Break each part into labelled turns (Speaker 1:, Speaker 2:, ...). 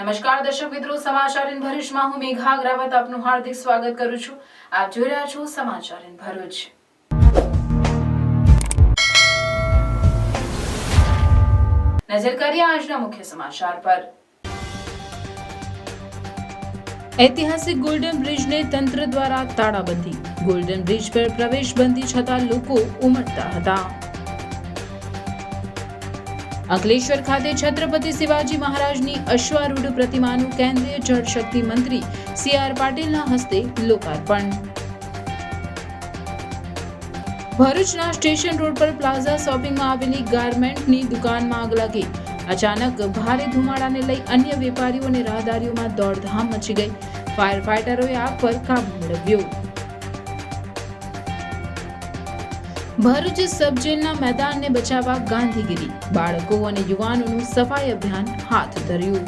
Speaker 1: નમસ્કાર દર્શક મિત્રો, સમાચાર ઇન ભરૂચમાં હું મેઘા અગ્રવાલ આપનું હાર્દિક સ્વાગત કરું છું. આપ જોઈ રહ્યા છો સમાચાર ઇન ભરૂચ. નજર કરીએ આજના મુખ્ય સમાચાર પર. ઐતિહાસિક ગોલ્ડન બ્રિજને તંત્ર દ્વારા તાળાબંધી. ગોલ્ડન બ્રિજ પર પ્રવેશબંધી છતાં લોકો ઉમટતા હતા. અંકલેશ્વર ખાતે છત્રપતિ શિવાજી મહારાજની અશ્વારૂઢ પ્રતિમાનું કેન્દ્રીય જળશક્તિ મંત્રી સી.આર. પાટીલના હસ્તે લોકાર્પણ. ભરૂચના સ્ટેશન રોડ પર પ્લાઝા શોપિંગમાં આવેલી ગાર્મેન્ટની દુકાનમાં આગ લાગી. અચાનક ભારે ધુમાડાને લઈ અન્ય વેપારીઓ અને રાહદારીઓમાં દોડધામ મચી ગઈ. ફાયર ફાઈટરોએ આગ પર કાબુ મેળવ્યો. ભરૂચ સબ જેલના મેદાનને બચાવવા ગાંધીગીરી. બાળકો અને યુવાનોનું સફાઈ અભિયાન હાથ ધર્યું.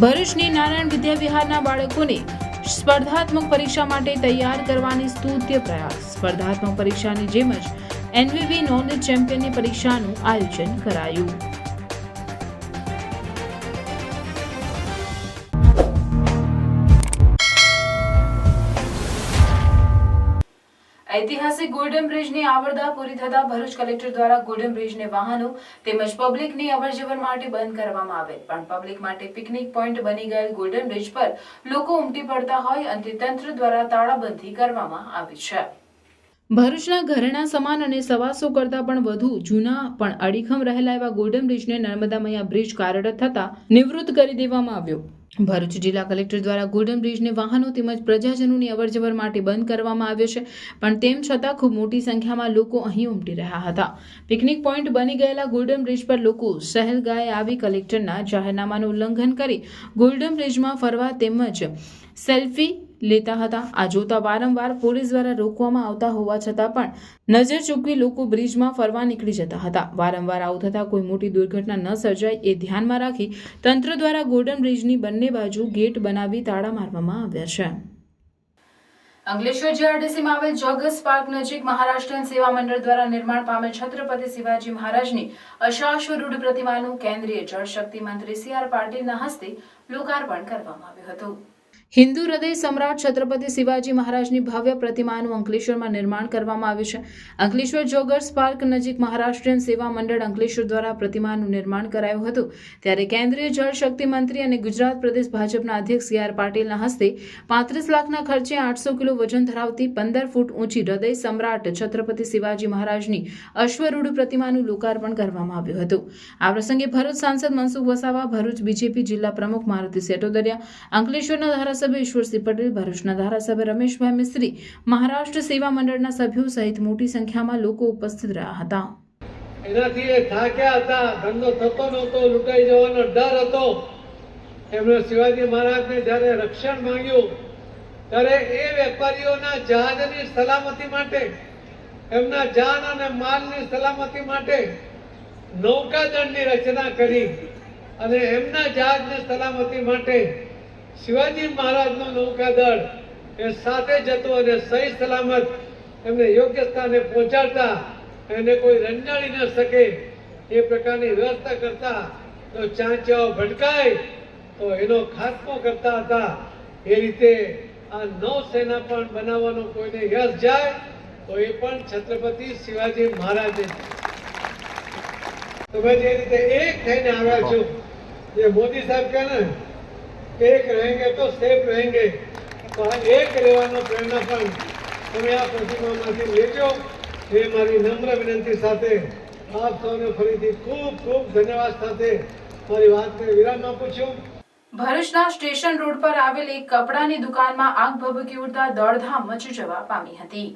Speaker 1: ભરૂચની નારાયણ વિદ્યા વિહારના બાળકોને સ્પર્ધાત્મક પરીક્ષા માટે તૈયાર કરવાની સ્તુત્ય પ્રયાસ. સ્પર્ધાત્મક પરીક્ષાની જેમ જ એનવીવી નોલેજ ચેમ્પિયનની પરીક્ષાનું આયોજન કરાયું. ઐતિહાસિક ગોલ્ડન બ્રિજની આવરદા પૂરી થતા ભરૂચ કલેક્ટર દ્વારા ગોલ્ડન બ્રિજને વાહનો તેમજ પબ્લિકની અવરજવર માટે બંધ કરવામાં આવેલ, પણ પબ્લિક માટે પિકનિક પોઈન્ટ બની ગયેલ ગોલ્ડન બ્રિજ પર લોકો ઉમટી પડતા હોય અને તંત્ર દ્વારા તાળાબંધી કરવામાં આવી છે. ભરૂચના ઘરેણા સમાન અને 125 કરતા પણ વધુ જૂના પણ અડીખમ રહેલા એવા ગોલ્ડન બ્રિજને નર્મદા મૈયા બ્રિજ કાર્યરત થતા નિવૃત્ત કરી દેવામાં આવ્યો. ભરૂચ જિલ્લા કલેક્ટર દ્વારા ગોલ્ડન બ્રિજને વાહનો તેમજ પ્રજાજનોની અવરજવર માટે બંધ કરવામાં આવ્યો છે, પણ તેમ છતાં ખૂબ મોટી સંખ્યામાં લોકો અહીં ઉમટી રહ્યા હતા. પિકનિક પોઈન્ટ બની ગયેલા ગોલ્ડન બ્રિજ પર લોકો સહેલગાએ આવી કલેક્ટરના જાહેરનામાનું ઉલ્લંઘન કરી ગોલ્ડન બ્રિજમાં ફરવા તેમજ સેલ્ફી લેતા હતા. આ જોતા વારંવાર પોલીસ દ્વારા રોકવામાં આવતા હોવા છતાં પણ નજર ચૂકવી લોકો બ્રિજમાં ફરવા નીકળી જતા હતા. વારંવાર આવું થતા કોઈ મોટી દુર્ઘટના ન સર્જાય એ ધ્યાનમાં રાખી તંત્ર દ્વારા ગોલ્ડન બ્રિજની બંને બાજુ ગેટ બનાવી તાળા મારવામાં આવ્યા છે. અંકલેશ્વર જીઆરડીસીમાં આવેલ જોગર્સ પાર્ક નજીક મહારાષ્ટ્રીયન સેવા મંડળ દ્વારા નિર્માણ પામેલ છત્રપતિ શિવાજી મહારાજની અશ્વારૂઢ પ્રતિમાનું કેન્દ્રીય જળશક્તિ મંત્રી સી.આર. પાટીલના હસ્તે લોકાર્પણ કરવામાં આવ્યું હતું. હિન્દુ હૃદય સમ્રાટ છત્રપતિ શિવાજી મહારાજની ભવ્ય પ્રતિમાનું અંકલેશ્વરમાં નિર્માણ કરવામાં આવ્યું છે. અંકલેશ્વર જોગર્સ પાર્ક નજીક મહારાષ્ટ્રીયન સેવા મંડળ અંકલેશ્વર દ્વારા પ્રતિમાનું નિર્માણ કરાયું હતું. ત્યારે કેન્દ્રીય જળશક્તિ મંત્રી અને ગુજરાત પ્રદેશ ભાજપના અધ્યક્ષ સી.આર. પાટીલના હસ્તે 35 લાખના ખર્ચે 800 કિલો વજન ધરાવતી 15 ફૂટ ઊંચી હૃદય સમ્રાટ છત્રપતિ શિવાજી મહારાજની અશ્વરૂઢ પ્રતિમાનું લોકાર્પણ કરવામાં આવ્યું હતું. આ પ્રસંગે ભરૂચ સાંસદ મનસુખ વસાવા, ભરૂચ બીજેપી જિલ્લા પ્રમુખ મારુતિ સેટોદરિયા, અંકલેશ્વરના ધારાસભ્ય ઈશ્વરસિંહ પટેલ, ભરૂચના ધારાસભ્ય રમેશભાઈ મિસ્ત્રી, મહારાષ્ટ્ર સેવા મંડળના સભ્યો સહિત મોટી સંખ્યામાં લોકો ઉપસ્થિત રહ્યા હતા.
Speaker 2: એનાથી એ થાક્યા હતા, ધંધો થતો નહોતો, લૂંટાઈ જવાનો ડર હતો. એમણે શિવાજી મહારાજને જ્યારે રક્ષણ માંગ્યું ત્યારે એ વેપારીઓના જહાજની સલામતી માટે, એમના જાન અને માલની સલામતી માટે નૌકાદળની રચના કરી અને એમના જહાજની સલામતી માટે શિવાજી મહારાજનો નૌકાદળ એ સાથે જતો અને સહી સલામત એમને યોગ્ય સ્થાને પહોંચાડતા, એને કોઈ રંજાડી ન શકે એ પ્રકારની વ્યવસ્થા કરતા, તો ચાંચિયાઓ ભટકાય તો એનો ખાત્મો કરતા હતા. એ રીતે આ નૌસેના પણ બનાવવાનો કોઈને યશ જાય તો એ પણ છત્રપતિ શિવાજી મહારાજે. તમે જે રીતે એક થઈને આવ્યા છો, જે મોદી સાહેબ કહે ને એક રહેંગે તો સેફ રહેંગે, તો આ એક રહેવાનો પ્રેરણા પણ તમે આ પ્રતિમામાંથી લેજો. એ મારી નમ્ર વિનંતી સાથે આપ સૌને ફરીથી ખૂબ ખૂબ ધન્યવાદ સાથે મારી વાતને વિરામ આપું છું.
Speaker 1: ભરૂચના સ્ટેશન રોડ પર આવેલ એક કપડાની દુકાનમાં આગ ભભૂકી ઉઠતા દોડધામ મચી જવા પામી હતી.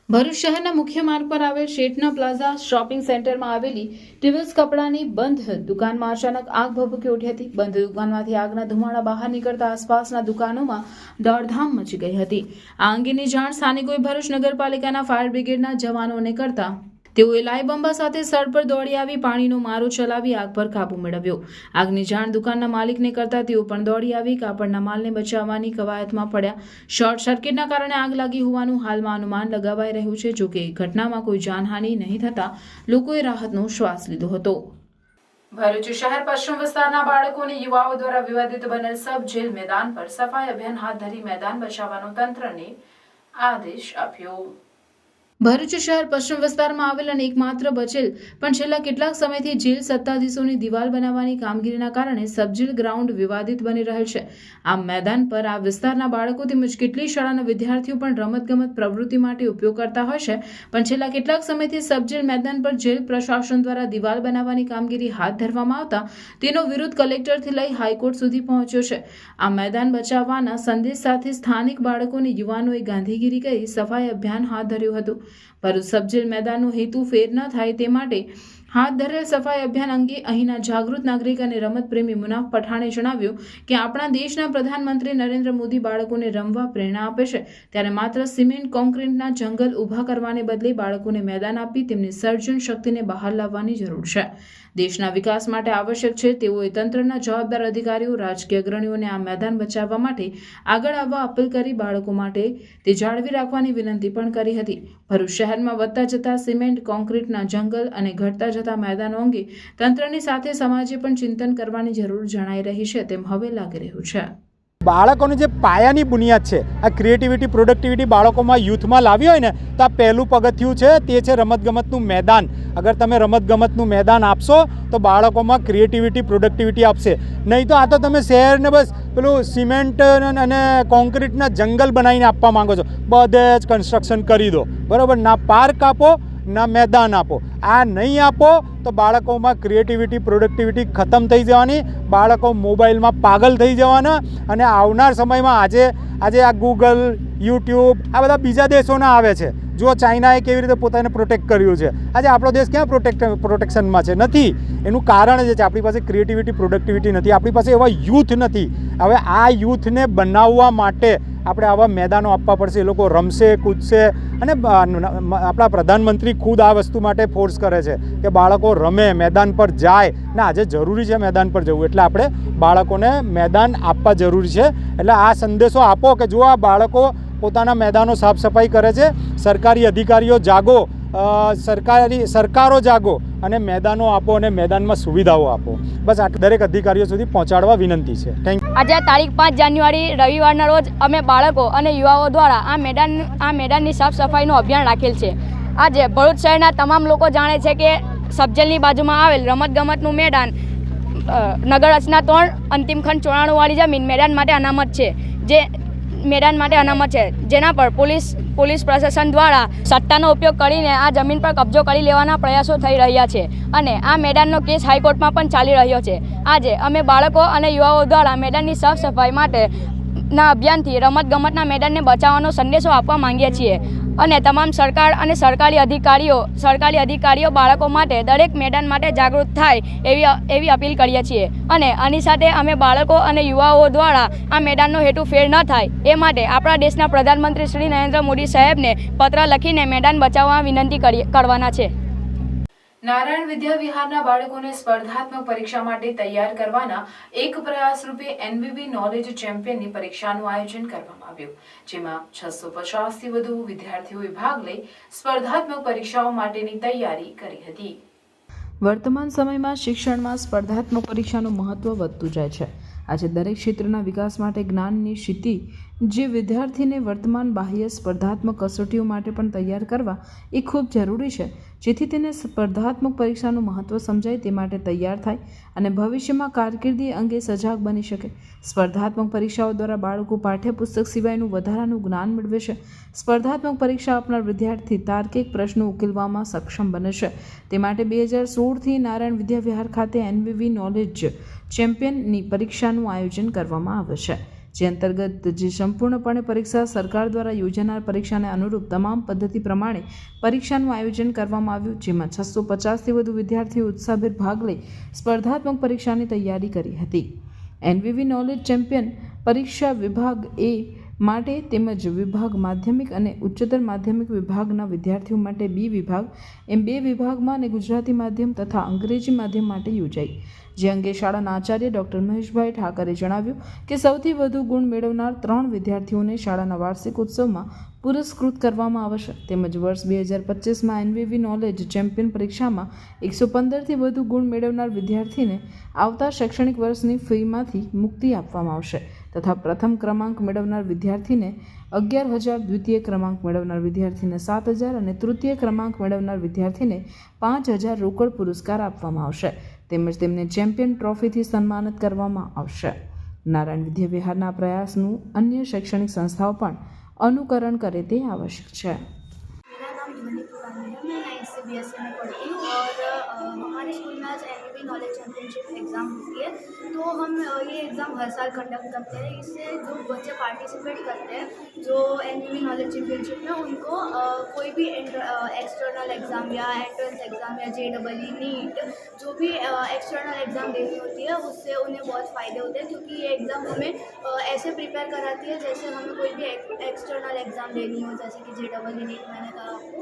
Speaker 1: ભરૂચ શહેરના મુખ્ય માર્ગ પર આવેલ શેઠના પ્લાઝા શોપિંગ સેન્ટરમાં આવેલી ટિવલ્સ કપડાની બંધ દુકાનમાં અચાનક આગ ભભૂકી ઉઠી હતી. બંધ દુકાનમાંથી આગના ધુમાડા બહાર નીકળતા આસપાસના દુકાનોમાં દોડધામ મચી ગઈ હતી. આ અંગેની જાણ સ્થાનિકોએ ભરૂચ નગરપાલિકાના ફાયર બ્રિગેડના જવાનોને કરતા તેઓએ લાઈ બંબા સાથે સ્થળ પર દોડી આવી પાણીનો મારો ચલાવી આગ પર કાબુ મેળવ્યો. આગની જાણ દુકાનના માલિકને કરતા તેઓ પણ દોડી આવી કાપડના માલને બચાવવાની કવાયતમાં પડ્યા. શોર્ટ સર્કિટના કારણે આગ લાગી હોવાનું હાલમાં અનુમાન લગાવાઈ રહ્યું છે. જોકે ઘટનામાં કોઈ જાનહાનિ નહીં થતા લોકોએ રાહતનો શ્વાસ લીધો હતો. ભરૂચ શહેર પશ્ચિમ વિસ્તારના બાળકો અને યુવાઓ દ્વારા વિવાદિત બનેલ સબ જેલ મેદાન પર સફાઈ અભિયાન હાથ ધરી મેદાન બચાવવાનો તંત્રને આદેશ આપ્યો. ભરૂચ શહેર પશ્ચિમ વિસ્તારમાં આવેલ અને એકમાત્ર બચેલ પણ છેલ્લા કેટલાક સમયથી જેલ સત્તાધીશોની દિવાલ બનાવવાની કામગીરીના કારણે સબજેલ ગ્રાઉન્ડ વિવાદિત બની રહેલ છે. આ મેદાન પર આ વિસ્તારના બાળકો તેમજ કેટલીય શાળાના વિદ્યાર્થીઓ પણ રમતગમત પ્રવૃત્તિ માટે ઉપયોગ કરતા હોય છે, પણ છેલ્લા કેટલાક સમયથી સબજેલ મેદાન પર જેલ પ્રશાસન દ્વારા દિવાલ બનાવવાની કામગીરી હાથ ધરવામાં આવતા તેનો વિરોધ કલેક્ટરથી લઈ હાઈકોર્ટ સુધી પહોંચ્યો છે. આ મેદાન બચાવવાના સંદેશ સાથે સ્થાનિક બાળકો અને યુવાનોએ ગાંધીગીરી કરી સફાઈ અભિયાન હાથ ધર્યું હતું. ભરૂચ સબજેલ મેદાનનો હેતુ ફેર ન થાય તે માટે હાથ ધરેલ સફાઈ અભિયાન અંગે અહીંના જાગૃત નાગરિક અને રમતપ્રેમી મુનાફ પઠાણે જણાવ્યું કે આપણા દેશના પ્રધાનમંત્રી નરેન્દ્ર મોદી બાળકોને રમવા પ્રેરણા આપે છે, ત્યારે માત્ર સિમેન્ટ કોન્ક્રીટના જંગલ ઊભા કરવાને બદલે બાળકોને મેદાન આપી તેમની સર્જન શક્તિને બહાર લાવવાની જરૂર છે. દેશના વિકાસ માટે આવશ્યક છે તેઓએ તંત્રના જવાબદાર અધિકારીઓ, રાજકીય અગ્રણીઓને આ મેદાન બચાવવા માટે આગળ આવવા અપીલ કરી બાળકો માટે તે જાળવી રાખવાની વિનંતી પણ કરી હતી. ભરૂચ શહેરમાં વધતા જતા સિમેન્ટ કોન્ક્રીટના જંગલ અને ઘટતા જતા મેદાનો અંગે તંત્રની સાથે સમાજે પણ ચિંતન કરવાની જરૂર જણાઈ રહી છે તેમ હવે લાગી રહ્યું છે.
Speaker 3: બાળકોની જે પાયાની બુનિયાદ છે, આ ક્રિએટિવિટી, પ્રોડક્ટિવિટી બાળકોમાં યુથમાં લાવી હોય ને તો આ પહેલું પગથિયું છે, તે છે રમતગમતનું મેદાન. અગર તમે રમતગમતનું મેદાન આપશો તો બાળકોમાં ક્રિએટિવિટી, પ્રોડક્ટિવિટી આપશે. નહીં તો આ તો તમે શહેરને બસ પેલું સિમેન્ટ અને કોન્ક્રીટના જંગલ બનાવીને આપવા માંગો છો. બધે જ કન્સ્ટ્રક્શન કરી દો, બરાબર? ના પાર્ક આપો ના મેદાન આપો. આ નહીં આપો તો બાળકોમાં ક્રિએટિવિટી, પ્રોડક્ટિવિટી ખતમ થઈ જવાની, બાળકો મોબાઈલમાં પાગલ થઈ જવાના. અને આવનાર સમયમાં આજે આ ગૂગલ, યુટ્યુબ આ બધા બીજા દેશોના આવે છે. જો ચાઇનાએ કેવી રીતે પોતાને પ્રોટેક્ટ કર્યું છે, આજે આપણો દેશ ક્યાં પ્રોટેક્શનમાં છે? નથી. એનું કારણ જ છે આપણી પાસે ક્રિએટિવિટી, પ્રોડક્ટિવિટી નથી, આપણી પાસે એવા યુથ નથી. હવે આ યુથને બનાવવા માટે આપણે આવા મેદાનો આપવા પડશે. એ લોકો રમશે, કૂદશે. અને આપણા પ્રધાનમંત્રી ખુદ આ વસ્તુ માટે ફોર્સ કરે છે કે બાળકો રમે, મેદાન પર જાય. ને આજે જરૂરી છે મેદાન પર જવું, એટલે આપણે બાળકોને મેદાન આપવા જરૂરી છે. એટલે આ સંદેશો આપો કે જો આ બાળકો પોતાના મેદાનો સાફ સફાઈ કરે છે, સરકારી અધિકારીઓ જાગો, સરકારો જાગો અને મેદાનો આપો અને મેદાનમાં સુવિધાઓ આપો. બસ આ દરેક અધિકારીઓ સુધી પહોંચાડવા વિનંતી છે. Thank you.
Speaker 4: આજે તારીખ 5 જાન્યુઆરી રવિવારના રોજ અમે બાળકો અને યુવાઓ દ્વારા આ મેદાનની સાફ સફાઈનું અભિયાન રાખેલ છે. આજે ભરૂચ શહેરના તમામ લોકો જાણે છે કે સબજેલની બાજુમાં આવેલ રમતગમતનું મેદાન નગર રચના 3 અંતિમ ખંડ 94 વાળી જમીન મેદાન માટે અનામત છે, જેના પર પોલીસ પ્રશાસન દ્વારા સત્તાનો ઉપયોગ કરીને આ જમીન પર કબજો કરી લેવાના પ્રયાસો થઈ રહ્યા છે અને આ મેદાનનો કેસ હાઈકોર્ટમાં પણ ચાલી રહ્યો છે. આજે અમે બાળકો અને યુવાઓ દ્વારા મેદાનની સાફ સફાઈ માટેના અભિયાનથી રમતગમતના મેદાનને બચાવવાનો સંદેશો આપવા માંગીએ છીએ અને તમામ સરકાર અને સરકારી અધિકારીઓ બાળકો માટે દરેક મેદાન માટે જાગૃત થાય એવી અપીલ કરીએ છીએ. અને આની સાથે અમે બાળકો અને યુવાઓ દ્વારા આ મેદાનનો હેતુ ફેર ન થાય એ માટે આપણા દેશના પ્રધાનમંત્રી શ્રી નરેન્દ્ર મોદી સાહેબને પત્ર લખીને મેદાન બચાવવા વિનંતી કરવાના છે.
Speaker 1: નારાયણ વિદ્યા વિહારના બાળકોને સ્પર્ધાત્મક પરીક્ષા માટે તૈયાર કરવાના એક પ્રયાસ રૂપે એનવીવી નોલેજ ચેમ્પિયનની પરીક્ષાનું આયોજન કરવામાં આવ્યું, જેમાં 650થી વધુ વિદ્યાર્થીઓએ ભાગ લઈ સ્પર્ધાત્મક પરીક્ષાઓ માટેની તૈયારી કરી હતી. વર્તમાન સમયમાં શિક્ષણમાં સ્પર્ધાત્મક પરીક્ષાનું મહત્વ વધતું જાય છે. આજે દરેક ક્ષેત્રના વિકાસ માટે જ્ઞાનની ક્ષિતિ જે વિદ્યાર્થીને વર્તમાન બાહ્ય સ્પર્ધાત્મક કસોટીઓ માટે પણ તૈયાર કરવા એ ખૂબ જરૂરી છે, જેથી તેને સ્પર્ધાત્મક પરીક્ષાનું મહત્વ સમજાય તે માટે તૈયાર થાય અને ભવિષ્યમાં કારકિર્દી અંગે સજાગ બની શકે. સ્પર્ધાત્મક પરીક્ષાઓ દ્વારા બાળકો પાઠ્યપુસ્તક સિવાયનું વધારાનું જ્ઞાન મેળવે છે. સ્પર્ધાત્મક પરીક્ષા આપનાર વિદ્યાર્થી તાર્કિક પ્રશ્નો ઉકેલવામાં સક્ષમ બને છે. તે માટે 2016થી નારાયણ વિદ્યા વિહાર ખાતે એનવીવી નોલેજ ચેમ્પિયનની પરીક્ષાનું આયોજન કરવામાં આવે છે, જે અંતર્ગત જે સંપૂર્ણપણે પરીક્ષા સરકાર દ્વારા યોજાનાર પરીક્ષાને અનુરૂપ તમામ પદ્ધતિ પ્રમાણે પરીક્ષાનું આયોજન કરવામાં આવ્યું, જેમાં 650થી વધુ વિદ્યાર્થીઓ ઉત્સાહભેર ભાગ લઈ સ્પર્ધાત્મક પરીક્ષાની તૈયારી કરી હતી. એનવીવી નોલેજ ચેમ્પિયન પરીક્ષા વિભાગ એ માટે તેમજ વિભાગ માધ્યમિક અને ઉચ્ચતર માધ્યમિક વિભાગના વિદ્યાર્થીઓ માટે બી વિભાગ એમ 2 વિભાગમાં અને ગુજરાતી માધ્યમ તથા અંગ્રેજી માધ્યમ માટે યોજાઈ. જે અંગે શાળાના આચાર્ય ડૉક્ટર મહેશભાઈ ઠાકરે જણાવ્યું કે સૌથી વધુ ગુણ મેળવનાર 3 વિદ્યાર્થીઓને શાળાના વાર્ષિક ઉત્સવમાં પુરસ્કૃત કરવામાં આવશે. તેમજ વર્ષ 2025માં એનવીવી નોલેજ ચેમ્પિયન પરીક્ષામાં 115થી વધુ ગુણ મેળવનાર વિદ્યાર્થીને આવતા શૈક્ષણિક વર્ષની ફીમાંથી મુક્તિ આપવામાં આવશે તથા પ્રથમ ક્રમાંક મેળવનાર વિદ્યાર્થીને 11,000, દ્વિતીય ક્રમાંક મેળવનાર વિદ્યાર્થીને 7,000 અને તૃતીય ક્રમાંક મેળવનાર વિદ્યાર્થીને 5,000 રોકડ પુરસ્કાર આપવામાં આવશે. તેમજ તેમને ચેમ્પિયન ટ્રોફીથી સન્માનિત કરવામાં આવશે. નારાયણ વિદ્યાવિહારના પ્રયાસનું અન્ય શૈક્ષણિક સંસ્થાઓ પણ अनुकरण करे ते आवश्यक है.
Speaker 5: मेरा नाम ध्वनि पुरानी है. मैं 9th से BSc में पढ़ती हूँ और हमारे स्कूल में आज एनवीवी नॉलेज चैम्पियनशिप एग्ज़ाम होती है. तो हम ये एग्ज़ाम हर साल कंडक्ट करते हैं. इससे जो बच्चे पार्टिसिपेट करते हैं जो एनवीवी नॉलेज चैम्पियनशिप में, उनको कोई भी एक्सटर्नल एग्ज़ाम या एंट्रेंस एग्ज़ाम या JEE नीट जो भी एक्सटर्नल एग्ज़ाम देनी होती है उससे उन्हें बहुत फ़ायदे होते हैं, क्योंकि ये एग्ज़ाम हमें ऐसे प्रिपेयर कराती है जैसे हमें कोई भी एक्सटर्नल एग्ज़ाम देनी हो, जैसे कि JEE नीट मैंने कहा आपको,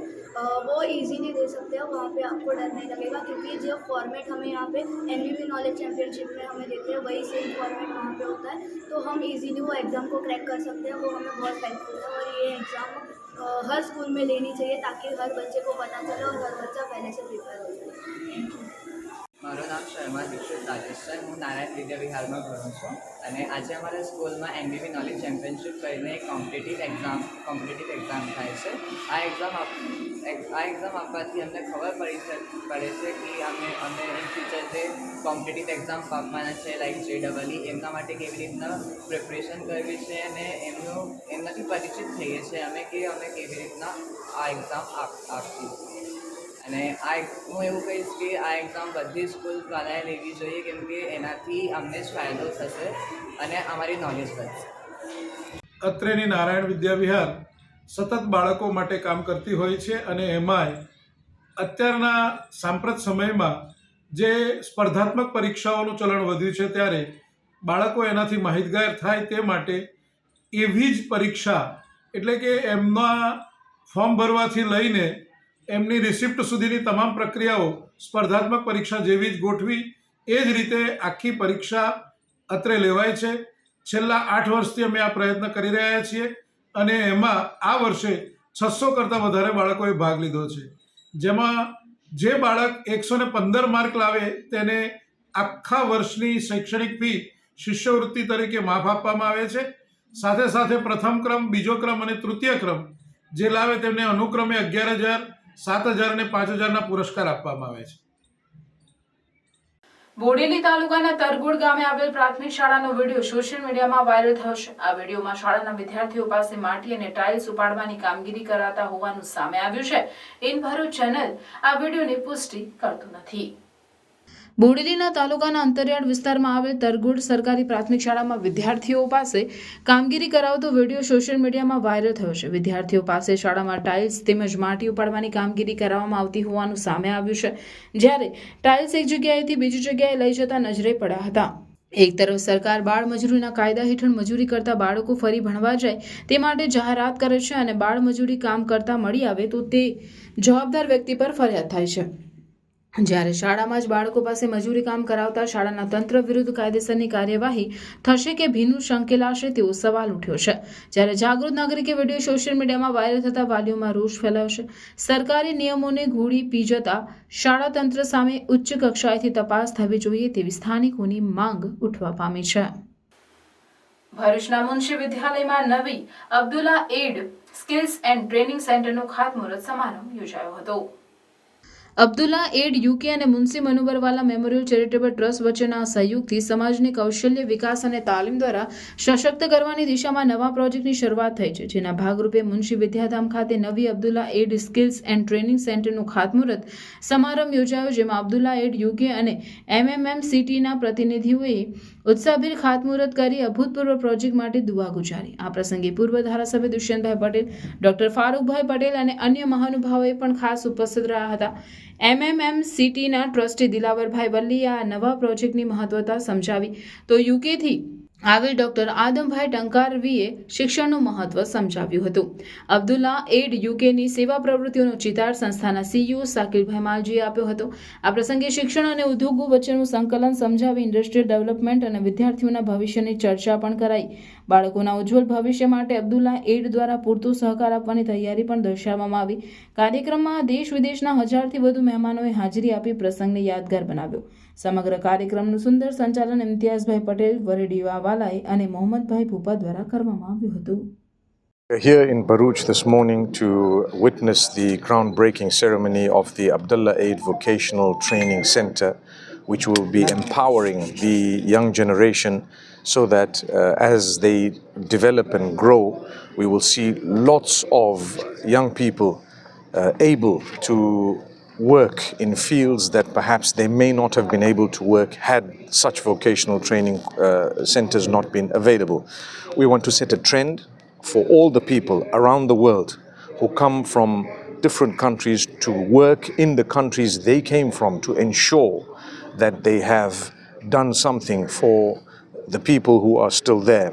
Speaker 5: वो ईजीली दे सकते हो. वहाँ पे आपको डर नहीं लगेगा, क्योंकि जो फॉर्मेट हमें यहाँ पे एनवीवी नॉलेज चैम्पियनशिप में हमें देते हैं वही सेम फॉर्मेट वहाँ पे होता है. तो हम इजीली वो एग्ज़ाम को क्रैक कर सकते हैं. वो हमें बहुत हेल्पफुल है और ये एग्ज़ाम हर स्कूल में लेनी चाहिए ताकि हर बच्चे को पता चले और हर बच्चा पहले से प्रिपेयर हो जाए. Thank you.
Speaker 6: મારું નામ શર્મા દીક્ષિત રાજેશ છે. હું નારાયણ વિદ્યાવિહારમાં ભણું છું અને આજે અમારા સ્કૂલમાં એનવીવી નોલેજ ચેમ્પિયનશિપ કરીને એક કોમ્પિટિટિવ એક્ઝામ થાય છે. આ એક્ઝામ આપવાથી અમને ખબર પડે છે કે અમે ઇન ફ્યુચર જે કોમ્પિટિટિવ એક્ઝામ આપવાના છે લાઈક JEE, એમના માટે કેવી રીતના પ્રિપરેશન કરવી છે અને એમનાથી પરિચિત થઈએ છીએ અમે કેવી રીતના આ એક્ઝામ આપવી. અને હું એવું કહીશ કે આ એક્ઝામ બધી સ્કૂલવાળાએ લેવી જોઈએ, કેમ કે એનાથી અમને જ ફાયદો થશે અને અમારી નોલેજ વધશે.
Speaker 7: અત્રેની નારાયણ વિદ્યાવિહાર સતત બાળકો માટે કામ કરતી હોય છે અને એમાંય અત્યારના સાંપ્રત સમયમાં જે સ્પર્ધાત્મક પરીક્ષાઓનું ચલણ વધ્યું છે ત્યારે બાળકો એનાથી માહિતગાર થાય તે માટે એવી જ પરીક્ષા એટલે કે એમના ફોર્મ ભરવાથી લઈને એમની રિસિપ્ટ સુધીની તમામ પ્રક્રિયાઓ સ્પર્ધાત્મક પરીક્ષા જેવી જ ગોઠવી એ જ રીતે આખી પરીક્ષા અત્રે લેવાય છે. છેલ્લા 8 વર્ષથી અમે આ પ્રયત્ન કરી રહ્યા છીએ અને એમાં આ વર્ષે 600 કરતાં વધારે બાળકોએ ભાગ લીધો છે, જેમાં જે બાળક 115 માર્ક લાવે તેને આખા વર્ષની શૈક્ષણિક ફી શિષ્યવૃત્તિ તરીકે માફ આપવામાં આવે છે. સાથે સાથે પ્રથમ ક્રમ, બીજો ક્રમ અને તૃતીય ક્રમ જે લાવે તેમને અનુક્રમે 11,000, 7,000 અને 5,000ના પુરસ્કાર આપવામાં આવે છે.
Speaker 1: બોડેલી તાલુકાના તરગોડ ગામે આવેલ પ્રાથમિક શાળાનો વિડીયો સોશિયલ મીડિયામાં વાયરલ થયો છે. આ વિડીયોમાં શાળાના વિદ્યાર્થીઓ પાસે માટી અને ટાઇલ્સ ઉપાડવાની કામગીરી કરાતા હોવાનું સામે આવ્યું છે. ઇન ભરૂચ ચેનલ આ વિડીયોની પુષ્ટિ કરતું નથી. બોડેલીના તાલુકાના અંતરિયાળ વિસ્તારમાં આવેલ તરગોડ સરકારી પ્રાથમિક શાળામાં વિદ્યાર્થીઓ પાસે કામગીરી કરાવતો વિડીયો સોશિયલ મીડિયામાં વાયરલ થયો છે. વિદ્યાર્થીઓ પાસે શાળામાં ટાઇલ્સ તેમજ માટી ઉપાડવાની કામગીરી કરવામાં આવતી હોવાનું સામે આવ્યું છે, જ્યારે ટાઇલ્સ એક જગ્યાએથી બીજી જગ્યાએ લઈ જતા નજરે પડ્યા હતા. એક તરફ સરકાર બાળ મજૂરીના કાયદા હેઠળ મજૂરી કરતા બાળકો ફરી ભણવા જાય તે માટે જાહેરાત કરે છે અને બાળ મજૂરી કામ કરતા મળી આવે તો તે જવાબદાર વ્યક્તિ પર ફરિયાદ થાય છે, જ્યારે શાળામાં જ બાળકો પાસે મજૂરી કામ કરાવતા શાળાના તંત્ર વિરુદ્ધ કાયદેસરની કાર્યવાહી થશે કે ભીનું શંકેલાશે તેવો સવાલ ઉઠ્યો છે. જ્યારે જાગૃત નાગરિકે વિડીયો સોશિયલ મીડિયામાં વાયરલ થતા વાલીઓમાં રોષ ફેલાયો છે. સરકારી નિયમોને ઘોડી પી જતા શાળા તંત્ર સામે ઉચ્ચ કક્ષાએથી તપાસ થવી જોઈએ તેવી સ્થાનિકોની માંગ ઉઠવા પામી છે. ભરૂચના મુનશી વિદ્યાલયમાં નવી Abdulla add skills and training સેન્ટરનો ખાતમુહૂર્ત સમારંભ યોજાયો હતો. અબ્દુલ્લા એડ યુકે અને Munshi Manubarwala memorial charitable trust વચ્ચેના સહયોગથી સમાજને કૌશલ્ય વિકાસ અને તાલીમ દ્વારા સશક્ત કરવાની દિશામાં નવા પ્રોજેક્ટની શરૂઆત થઈ છે, જેના ભાગરૂપે મુનશી વિદ્યાધામ ખાતે નવી Abdulla add skills and training સેન્ટરનું ખાતમુહૂર્ત સમારંભ યોજાયો, જેમાં અબ્દુલ્લા એડ યુકે અને MMMCTના પ્રતિનિધિઓએ ઉત્સાહભેર ખાતમુહૂર્ત કરી અભૂતપૂર્વ પ્રોજેક્ટ માટે દુઆ ગુજારી. આ પ્રસંગે પૂર્વ ધારાસભ્ય દુષ્યંતભાઈ પટેલ, ડોક્ટર ફારૂકભાઈ પટેલ અને અન્ય મહાનુભાવોએ પણ ખાસ ઉપસ્થિત રહ્યા હતા. MMMCTના ટ્રસ્ટી દિલાવરભાઈ વલ્લીએ આ નવા પ્રોજેક્ટની મહત્વતા સમજાવી તો યુકેથી આવેલ ડોક્ટર આદમભાઈ ટંકારવીએ શિક્ષણનું મહત્વ સમજાવ્યું હતું. અબ્દુલ્લા એડ યુકેની સેવા પ્રવૃત્તિઓનો ચિતાર સંસ્થાના સીઈઓ સાકિલભાઈ માલજીએ આપ્યો હતો. આ પ્રસંગે શિક્ષણ અને ઉદ્યોગો વચ્ચેનું સંકલન સમજાવી ઇન્ડસ્ટ્રીયલ ડેવલપમેન્ટ અને વિદ્યાર્થીઓના ભવિષ્યની ચર્ચા પણ કરાઈ. બાળકોના ઉજ્જવળ ભવિષ્ય માટે અબ્દુલ્લા એડ દ્વારા પૂરતો સહકાર આપવાની તૈયારી પણ દર્શાવવામાં આવી. કાર્યક્રમમાં દેશ વિદેશના 1000થી વધુ મહેમાનોએ હાજરી આપી પ્રસંગને યાદગાર બનાવ્યો. સમગ્ર કાર્યક્રમનું સુંદર સંચાલન ઇમ્તિયાઝભાઈ પટેલ, વરેડીવાલાએ અને મોહમ્મદભાઈ ભૂપા દ્વારા કરવામાં આવ્યું હતું.
Speaker 8: We're here in Bharuch this morning to witness the groundbreaking ceremony of the Abdullah Aid Vocational Training Center, which will be empowering the young generation so that as they develop and grow, we will see lots of young people able to work in fields that perhaps they may not have been able to work had such vocational training centers not been available. We want to set a trend for all the people around the world who come from different countries to work in the countries they came from to ensure that they have done something for the people who are still there.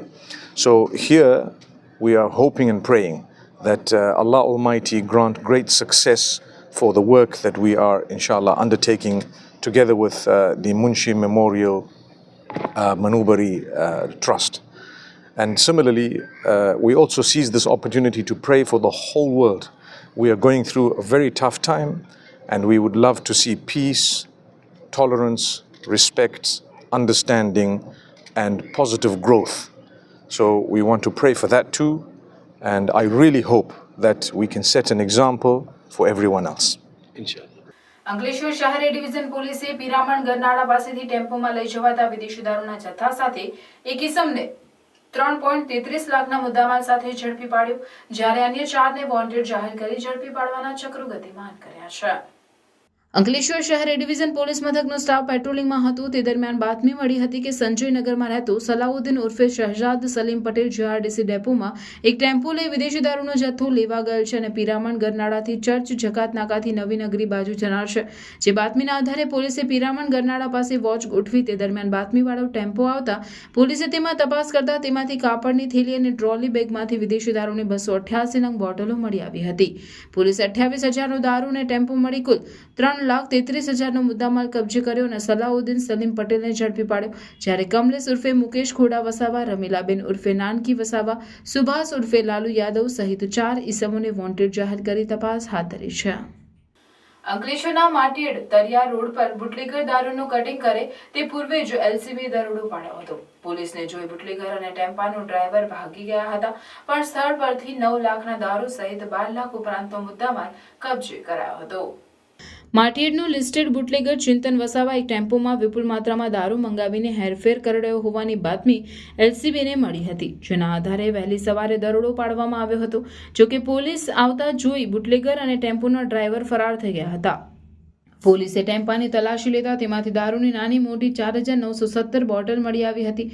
Speaker 8: So here we are hoping and praying that Allah Almighty grant great success for the work that we are inshallah undertaking together with the Munshi Memorial Manubari Trust. And similarly, we also seize this opportunity to pray for the whole world. We are going through a very tough time, and we would love to see peace, tolerance, respect, understanding, and positive growth. So we want to pray for that too, and I really hope that we can set an example for everyone else.
Speaker 1: Ankleshwar શહેર division પોલીસે પિરામણ ગરનાળા પાસેથી ટેમ્પોમાં લઈ જવાતા વિદેશી દારૂના જથ્થા સાથે એક ઇસમને 3.33 લાખના મુદ્દામાલ સાથે ઝડપી પાડ્યો, જ્યારે અન્ય 4ને વોન્ટેડ જાહેર કરી ઝડપી પાડવાના ચક્રો ગતિમાન કર્યા છે. અંકલેશ્વર શહેર ડિવિઝન પોલીસ મથકનો સ્ટાફ પેટ્રોલિંગમાં હતો તે દરમિયાન બાતમી મળી હતી કે સંજયનગરમાં રહેતો સલાઉદ્દીન ઉર્ફે શહેજાદ સલીમ પટેલ જીઆરડીસી ડેપોમાં એક ટેમ્પો લઈ વિદેશી દારૂનો જથ્થો લેવા ગયેલ છે અને પિરામણ ગરનાળાથી ચર્ચ જકાત નાકાથી નવી નગરી બાજુ જનાર છે. જે બાતમીના આધારે પોલીસે પિરામણ ગરનાળા પાસે વોચ ગોઠવી તે દરમિયાન બાતમીવાળો ટેમ્પો આવતા પોલીસે તેમાં તપાસ કરતા તેમાંથી કાપડની થેલી અને ટ્રોલી બેગમાંથી વિદેશી દારૂની 288 નંગ બોટલો મળી આવી હતી. પોલીસે 28,000નો દારૂ અને ટેમ્પો મળી કુલ 3,33,000નો મુદ્દામાલ કબજે કર્યો અને સલાઉદ્દીન સલીમ પટેલને ઝડપી પાડ્યો, જ્યારે કમલેશ ઉર્ફે મુકેશ ખોડા વસાવા, રમીલાબેન ઉર્ફે નાનકી વસાવા, સુભાષ ઉર્ફે લાલુ યાદવ સહિત 4 ઇસમોને વોન્ટેડ જાહેર કરી તપાસ હાથ ધરી છે. અંકલેશ્વરના માટીડ તરિયા રોડ પર બુટલેગર દારૂનું કટિંગ કરે તે પૂર્વે જ એલસીબી દરોડો પાડ્યો હતો. પોલીસને જોઈ બુટલેગર અને ટેમ્પાનો ડ્રાઈવર ભાગી ગયા હતા, પણ સ્થળ પરથી 9 લાખના દારૂ સહિત 12 લાખ ઉપરાંતનો મુદ્દામાલ કબજે કરાયો હતો. માટીડનું લિસ્ટેડ બુટલેગર ચિંતન વસાવા એક ટેમ્પોમાં વિપુલ માત્રામાં દારૂ મંગાવીને હેરફેર કરડ્યો હોવાની બાતમી એલસીબીને મળી હતી, જેના આધારે વહેલી સવારે દરોડો પાડવામાં આવ્યો હતો. જોકે પોલીસ આવતા જોઈ બુટલેગર અને ટેમ્પોના ડ્રાઈવર ફરાર થઈ ગયા હતા. પોલીસે ટેમ્પાની તલાશી લેતા તેમાંથી દારૂની નાની મોટી 4,917 બોટલ મળી આવી હતી.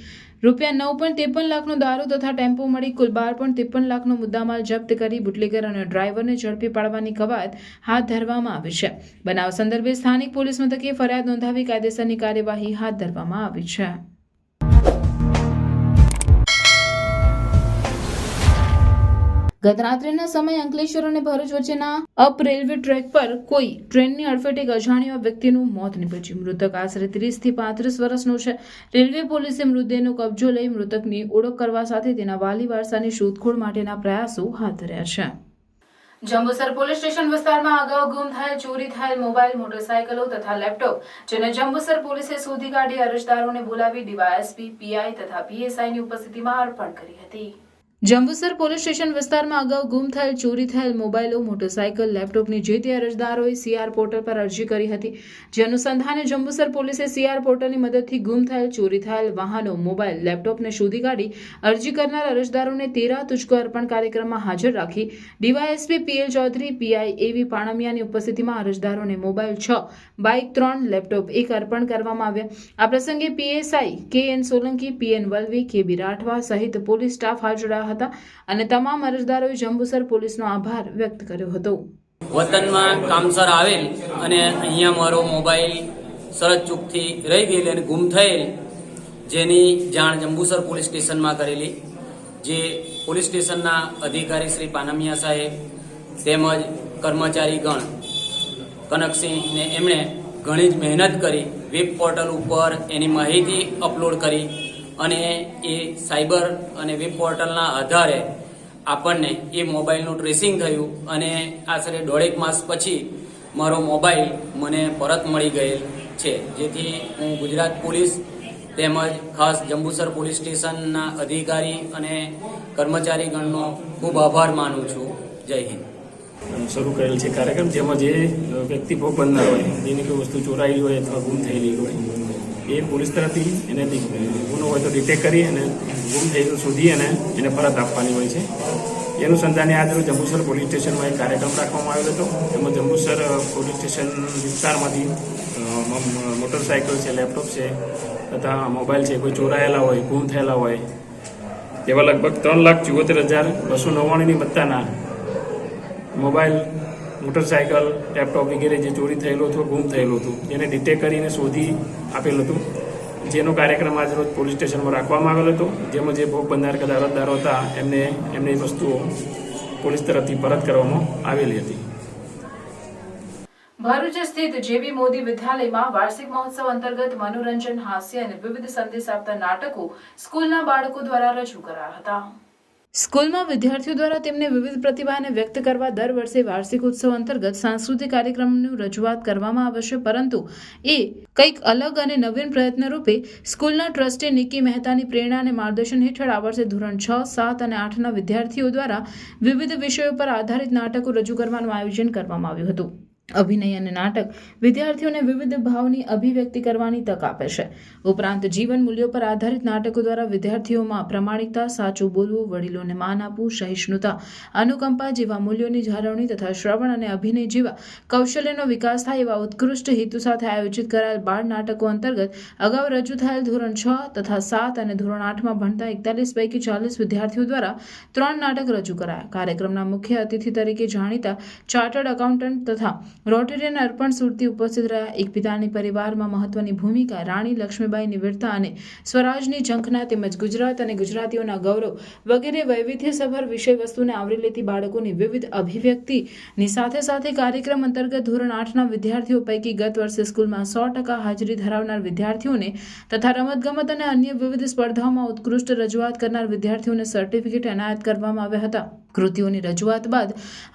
Speaker 1: રૂપિયા 9.53 લાખનો દારૂ તથા ટેમ્પો મળી કુલ 12.53 લાખનો મુદ્દામાલ જપ્ત કરી બુટલેગર અને ડ્રાઈવરને ઝડપી પાડવાની કવાયત હાથ ધરવામાં આવી છે. બનાવ સંદર્ભે સ્થાનિક પોલીસ મથકે ફરિયાદ નોંધાવી કાયદેસરની કાર્યવાહી હાથ ધરવામાં આવી છે. ગત રાત્રિના સમયે અંકલેશ્વર અને ભરૂચ વચ્ચેના અપ રેલવે ટ્રેક પર કોઈ ટ્રેનની અડફેટે એક અજાણ્યા વ્યક્તિનું મોત નીપજ્યું. મૃતક આશરે 30 થી 35 વર્ષનો છે. રેલવે પોલીસે મૃતદેહનો કબજો લઈ મૃતકની ઓળખ કરવા સાથે તેના વાલી વારસાની શોધખોળ માટેના પ્રયાસો હાથ ધર્યા છે. જંબુસર પોલીસ સ્ટેશન વિસ્તારમાં અગાઉ ગુમ થયેલ, ચોરી થયેલ મોબાઈલ, મોટરસાયકલો તથા લેપટોપ જેને જંબુસર પોલીસે શોધી કાઢી અરજદારોને બોલાવી ડીવાયએસપી, પીઆઈ તથા પીએસઆઈની ઉપસ્થિતિમાં અર્પણ કરી હતી. જંબુસર પોલીસ સ્ટેશન વિસ્તારમાં અગાઉ ગુમ થયેલ, ચોરી થયેલ મોબાઈલો, મોટરસાયકલ, લેપટોપની જે તે અરજદારોએ સીઆર પોર્ટલ પર અરજી કરી હતી. જે અનુસંધાને જંબુસર પોલીસે સીઆર પોર્ટલની મદદથી ગુમ થયેલ, ચોરી થયેલ વાહનો, મોબાઈલ, લેપટોપને શોધી કાઢી અરજી કરનાર અરજદારોને 13 તુજકો અર્પણ કાર્યક્રમમાં હાજર રાખી ડીવાયએસપી પીએલ ચૌધરી, પીઆઈ એવી પાણમિયાની ઉપસ્થિતિમાં અરજદારોને મોબાઈલ 6, બાઇક 3, લેપટોપ 1 અર્પણ કરવામાં આવ્યા. આ પ્રસંગે પીએસઆઈ કે.એન. સોલંકી, પીએન વલવી, કે.બી. રાઠવા સહિત પોલીસ સ્ટાફ હાજર રહ્યા હતા અને તમામ અરજદારોએ જંબુસર પોલીસનો આભાર વ્યક્ત કર્યો હતો.
Speaker 9: વતનમાં કામસર આવેલ અને અહીંયા મારો મોબાઈલ સરત ચૂકથી રહી ગયેલ અને ગુમ થયેલ જેની જાણ જંબુસર પોલીસ સ્ટેશનમાં કરેલી, જે પોલીસ સ્ટેશનના અધિકારી શ્રી પાનમિયા સાહેબ તેમજ કર્મચારીગણ કનકસિંહને એમણે ઘણી જ મહેનત કરી વેબ પોર્ટલ ઉપર એની માહિતી અપલોડ કરી અને એ સાયબર અને વેબ પોર્ટલના આધારે આપણને એ મોબાઈલનું ટ્રેસિંગ થયું અને આશરે 1.5 માસ પછી મારો મોબાઈલ મને પરત મળી ગયેલ છે, જેથી હું ગુજરાત પોલીસ તેમજ ખાસ જંબુસર પોલીસ સ્ટેશનના અધિકારી અને કર્મચારીગણનો ખૂબ આભાર માનું છું. જય હિન્દ.
Speaker 10: શરૂ કરેલ છે કાર્યક્રમ, જેમાં જે વ્યક્તિ ભોગ બનનાર હોય, જેની કોઈ વસ્તુ ચોરાયેલી હોય અથવા ગુમ થયેલી હોય, એ પોલીસ તરફથી એને ગુનો હોય તો ડિટેક્ટ કરી અને ગુમ થયેલું શોધી અને એને પરત આપવાની હોય છે. એ અનુસંધાને આજરોજ જંબુસર પોલીસ સ્ટેશનમાં એક કાર્યક્રમ રાખવામાં આવેલો હતો. એમાં જંબુસર પોલીસ સ્ટેશન વિસ્તારમાંથી મોટરસાઇકલ છે, લેપટોપ છે તથા મોબાઈલ છે, કોઈ ચોરાયેલા હોય, ગુમ થયેલા હોય એવા લગભગ 3,74,299ની મત્તાના મોબાઈલ, મોટરસાઇકલ, લેપટોપ વગેરે જે ચોરી થયેલું હતું, ગુમ થયેલું હતું, જેને ડિટેક્ટ કરીને શોધી આપેલું હતું. જેનો કાર્યક્રમ આજ રોજ પોલીસ સ્ટેશનમાં રાખવામાં આવેલો હતો, જેમાં જે ભોગ બનનાર અરજદારો હતા એમને એમની વસ્તુઓ પોલીસ તરફથી પરત કરવામાં આવેલી હતી.
Speaker 1: ભરૂચ સ્થિત જેબી મોદી વિદ્યાલયમાં વાર્ષિક મહોત્સવ અંતર્ગત મનોરંજન, હાસ્ય અને વિવિધ સંદેશ આપતા નાટકો સ્કૂલના બાળકો દ્વારા રજૂ કરાયા હતા. સ્કૂલમાં વિદ્યાર્થીઓ દ્વારા તેમની વિવિધ પ્રતિભાને વ્યક્ત કરવા દર વર્ષે વાર્ષિક ઉત્સવ અંતર્ગત સાંસ્કૃતિક કાર્યક્રમની રજૂઆત કરવામાં આવે છે, પરંતુ એ કંઈક અલગ અને નવીન પ્રયત્ન રૂપે સ્કૂલના ટ્રસ્ટી નિકી મહેતાની પ્રેરણા અને માર્ગદર્શન હેઠળ આ વર્ષે ધોરણ 6, 7 અને 8ના વિદ્યાર્થીઓ દ્વારા વિવિધ વિષયો પર આધારિત નાટકો રજૂ કરવાનું આયોજન કરવામાં આવ્યું હતું. અભિનય અને નાટક વિદ્યાર્થીઓને વિવિધ ભાવની અભિવ્યક્તિ કરવાની તક આપે છે. ઉપરાંત જીવન મૂલ્યો પર આધારિત નાટકો દ્વારા વિદ્યાર્થીઓમાં પ્રામાણિકતા, સાચું બોલવું, વડીલોને માન આપવું, સહિષ્ણુતા, અનુકંપા જેવા મૂલ્યોની જાળવણી તથા શ્રવણ અને અભિનય જેવા કૌશલ્યનો વિકાસ થાય એવા ઉત્કૃષ્ટ હેતુ સાથે આયોજિત કરાયેલ બાળ નાટકો અંતર્ગત અગાઉ રજૂ થયેલ ધોરણ 6 તથા 7 અને ધોરણ 8માં ભણતા 41 પૈકી 40 વિદ્યાર્થીઓ દ્વારા 3 નાટક રજૂ કરાયા. કાર્યક્રમના મુખ્ય અતિથિ તરીકે જાણીતા ચાર્ટર્ડ એકાઉન્ટન્ટ તથા રોટેરિયન અર્પણ સુરતી ઉપસ્થિત રહ્યા. એક પિતાની પરિવારમાં મહત્વની ભૂમિકા, રાણી લક્ષ્મીબાઈની વીરતા અને સ્વરાજની ઝંખના તેમજ ગુજરાત અને ગુજરાતીઓના ગૌરવ વગેરે વૈવિધ્યસભર વિષય વસ્તુને આવરી લેતી બાળકોની વિવિધ અભિવ્યક્તિની સાથે સાથે કાર્યક્રમ અંતર્ગત ધોરણ 8ના વિદ્યાર્થીઓ પૈકી ગત વર્ષે સ્કૂલમાં 100% હાજરી ધરાવનાર વિદ્યાર્થીઓને તથા રમતગમત અને અન્ય વિવિધ સ્પર્ધાઓમાં ઉત્કૃષ્ટ રજૂઆત કરનાર વિદ્યાર્થીઓને સર્ટિફિકેટ એનાયત કરવામાં આવ્યા હતા. કૃતિઓની રજૂઆત બાદ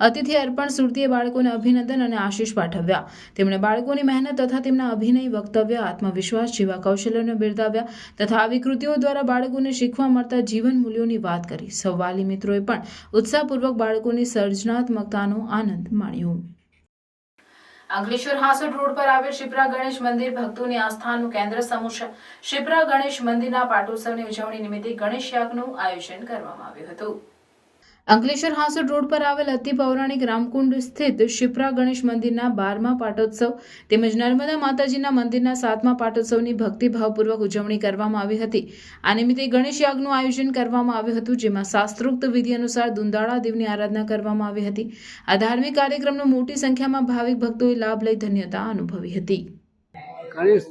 Speaker 1: અતિથિ અર્પણ સુરતીએ બાળકોને અભિનંદન અને આશીષ પાઠવ્યા. તેમણે બાળકોની મહેનત તથા તેમના અભિનય, વક્તવ્ય, આત્મવિશ્વાસ જેવા કૌશલ્યોને બિરદાવ્યા તથા આવી કૃતિઓ દ્વારા બાળકોને શીખવા મળતા જીવન મૂલ્યોની વાત કરી. સૌ વાલી મિત્રોએ પણ ઉત્સાહપૂર્વક બાળકોની સર્જનાત્મકતાનો આનંદ માણ્યો. અંકલેશ્વર હાંસોડ રોડ પર આવેલ શિપ્રા ગણેશ મંદિર ભક્તોની આસ્થાનું કેન્દ્ર સમૂહ છે. શિપ્રા ગણેશ મંદિરના પાટોત્સવની ઉજવણી નિમિત્તે ગણેશ યાગનું આયોજન કરવામાં આવ્યું હતું. અંકલેશ્વર હાંસોડ રોડ પર આવેલ અતિ પૌરાણિક રામકુંડ સ્થિત શિપ્રા ગણેશ મંદિરના 12મા પાટોત્સવ તેમજ નર્મદા માતાજીના મંદિરના 7મા પાટોત્સવની ભક્તિભાવપૂર્વક ઉજવણી કરવામાં આવી હતી. આ નિમિત્તે ગણેશ યાગનું આયોજન કરવામાં આવ્યું હતું, જેમાં શાસ્ત્રોક્ત વિધિ અનુસાર દુંદાળા દેવની આરાધના કરવામાં આવી હતી. આ ધાર્મિક કાર્યક્રમનો મોટી સંખ્યામાં ભાવિક ભક્તોએ લાભ લઈ ધન્યતા અનુભવી હતી.
Speaker 2: ગણેશ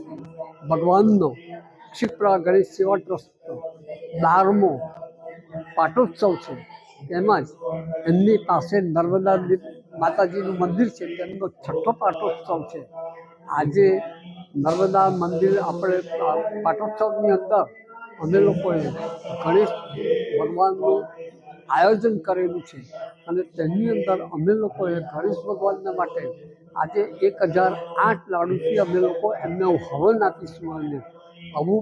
Speaker 2: ભગવાનનો શિપ્રા ગણેશ સેવા ટ્રસ્ટનો 12મો પાટોત્સવ છે. તેમજ એમની પાસે નર્મદા માતાજીનું મંદિર છે, તેમનો 6થો પાટોત્સવ છે. આજે નર્મદા મંદિર આપણે પાટોત્સવની અંદર અમે લોકોએ ગણેશ ભગવાનનું આયોજન કરેલું છે અને તેની અંદર અમે લોકોએ ગણેશ ભગવાનના માટે આજે 1008 લાડુથી અમે લોકો એમને હવન આપીશું. અને આવું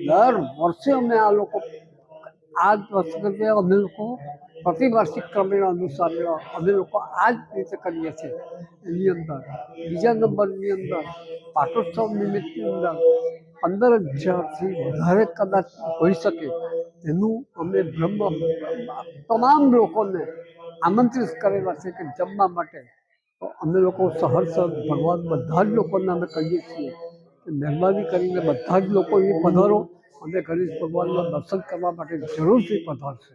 Speaker 2: દર વર્ષે અમે આ લોકો આ જ વર્ષે અમે લોકો પ્રતિવાર્ષિક ક્રમે અનુસાર અમે લોકો આ જ રીતે કરીએ છીએ. એની અંદર બીજા નંબરની અંદર પાટોત્સવ નિમિત્તની અંદર 15,000થી વધારે કદાચ હોઈ શકે એનું અમે તમામ લોકોને આમંત્રિત કરેલા છે કે જમવા માટે. તો અમે લોકો સહર્ષ ભગવાન બધા જ લોકોને અમે કહીએ છીએ કે મહેરબાની કરીને બધા જ લોકો એ પધારો અને ગણેશ ભગવાનના દર્શન કરવા માટે જરૂરથી પધારશે.